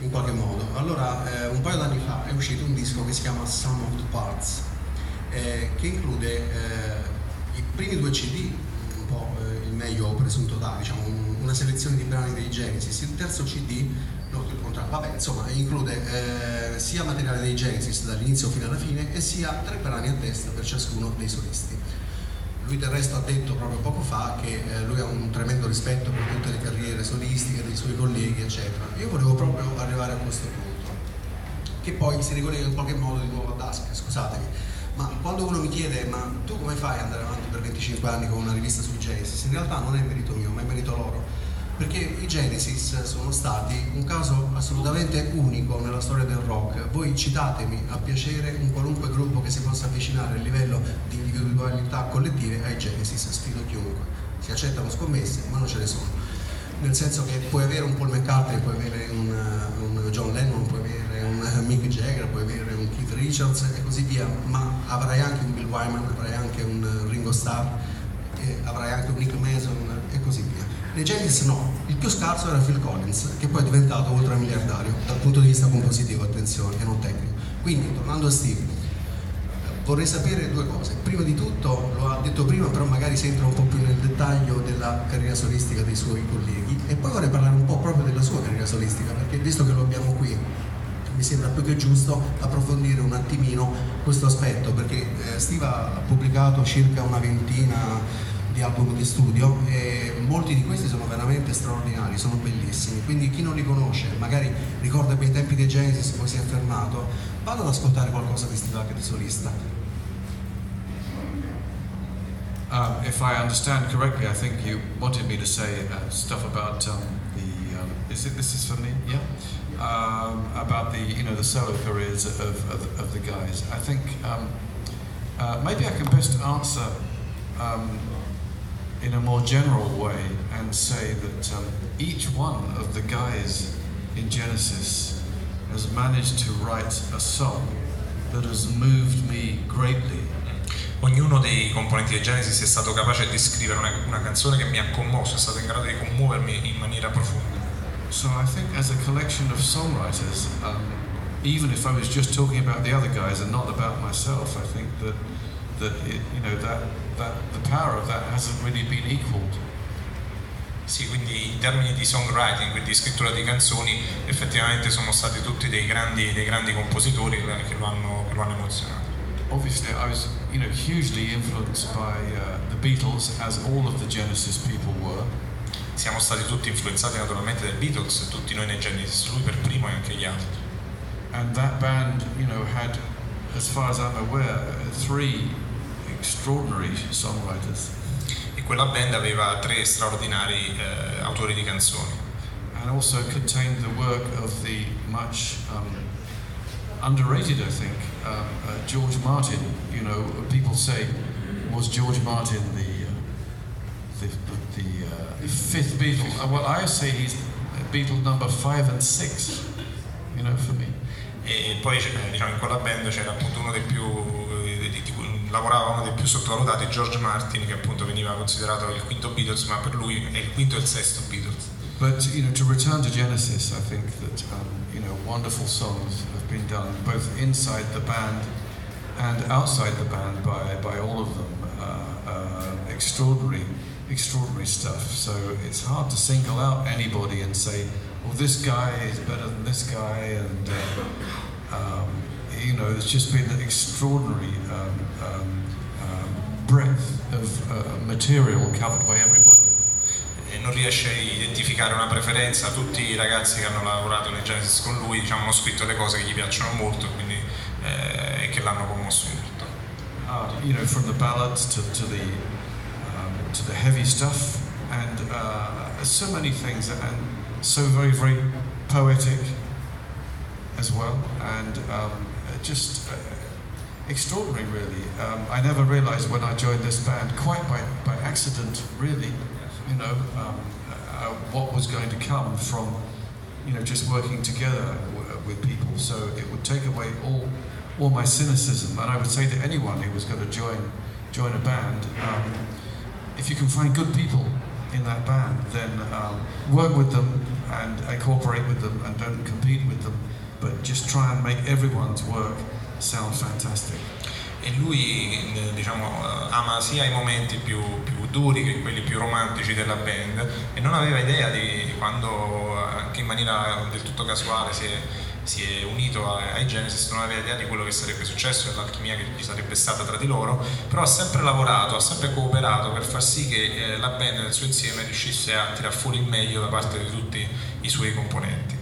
in qualche modo. Allora, un paio d'anni fa è uscito un disco che si chiama Sum of the Parts, che include i primi 2 CD, un po' il meglio presunto da, diciamo, una selezione di brani dei Genesis. Il terzo CD, no, il contrario, vabbè, insomma, include sia materiale dei Genesis dall'inizio fino alla fine e sia 3 brani a testa per ciascuno dei solisti. Lui del resto ha detto proprio poco fa che lui ha un tremendo rispetto per tutte le carriere solistiche dei suoi colleghi, eccetera. Io volevo proprio arrivare a questo punto, che poi si ricollega in qualche modo di nuovo a Dusk, scusatemi, ma quando uno mi chiede ma tu come fai ad andare avanti per 25 anni con una rivista sui Genesis, in realtà non è merito mio, ma è merito loro. Perché i Genesis sono stati un caso assolutamente unico nella storia del rock. Voi citatemi a piacere un qualunque gruppo che si possa avvicinare a livello di individualità collettive ai Genesis, sfido chiunque. Si accettano scommesse, ma non ce ne sono. Nel senso che puoi avere un Paul McCartney, puoi avere un John Lennon, puoi avere un Mick Jagger, puoi avere un Keith Richards e così via, ma avrai anche un Bill Wyman, avrai anche un Ringo Starr, avrai anche un Nick Mason e così via. Nei Genesis no, il più scarso era Phil Collins, che poi è diventato ultramiliardario dal punto di vista compositivo, attenzione, e non tecnico. Quindi, tornando a Steve, vorrei sapere 2 cose. Prima di tutto, lo ha detto prima, però magari si entra un po' più nel dettaglio della carriera solistica dei suoi colleghi, e poi vorrei parlare un po' proprio della sua carriera solistica, perché visto che lo abbiamo qui, mi sembra più che giusto approfondire un attimino questo aspetto, perché Steve ha pubblicato circa una ventina di album di studio e molti di questi sono veramente straordinari, sono bellissimi, quindi chi non li conosce, magari ricorda quei tempi dei Genesis, poi si è fermato, vado ad ascoltare qualcosa di Steve Hackett solista. If I understand correctly, I think you wanted me to say stuff about this is for me? Yeah. About the solo careers of the guys. I think maybe I can best answer in a more general way and say that each one of the guys in Genesis has managed to write a song that has moved me greatly. Ognuno dei componenti di Genesis è stato capace di scrivere una canzone che mi ha commosso, è stato in grado di commuovermi in maniera profonda. So I think as a collection of songwriters, even if I was just talking about the other guys and not about myself, I think that the power of that hasn't really been equaled. Sì, quindi in termini di songwriting, quindi di scrittura di canzoni, effettivamente sono stati tutti dei grandi compositori che lo hanno emozionato. Obviously, I was, hugely influenced by the Beatles, as all of the Genesis people were. Siamo stati tutti influenzati naturalmente dai Beatles, tutti noi nei Genesis, lui per primo e anche gli altri. And that band, had, as far as I'm aware, 3 extraordinary songwriters. E quella band aveva 3 straordinari autori di canzoni. And also contained the work of the much underrated, I think, George Martin. People say, was George Martin the 5th Beatle? Well, I say he's Beatle number 5 and 6. For me. E poi in quella band c'era appunto uno dei più lavorava uno dei più sottovalutati, George Martin, che appunto veniva considerato il 5º Beatles, ma per lui è il 5º e il 6º Beatles. But to return to Genesis, I think that wonderful songs have been done both inside the band and outside the band by all of them. Extraordinary stuff. So it's hard to single out anybody and say, well, this guy is better than this guy, and it's just been an extraordinary breadth of material covered by everybody. E non riesce a identificare una preferenza. Tutti i ragazzi che hanno lavorato nei Genesis con lui, hanno scritto le cose che gli piacciono molto, quindi e che l'hanno commosso molto. From the ballads to the heavy stuff, and so many things, and so very, very poetic as well, and just extraordinary, really. I never realized when I joined this band, quite by accident, really, what was going to come from, just working together with people. So it would take away all my cynicism, and I would say to anyone who was going to join a band, if you can find good people in that band, then work with them, and I cooperate with them and don't compete with them, but just try and make everyone's work sound fantastic. E lui, diciamo, ama sia i momenti più duri che quelli più romantici della band, e non aveva idea di quando, anche in maniera del tutto casuale, si è unito ai Genesis, non aveva idea di quello che sarebbe successo, dell'alchimia che ci sarebbe stata tra di loro, però ha sempre lavorato, ha sempre cooperato per far sì che la band nel suo insieme riuscisse a tirar fuori il meglio da parte di tutti i suoi componenti.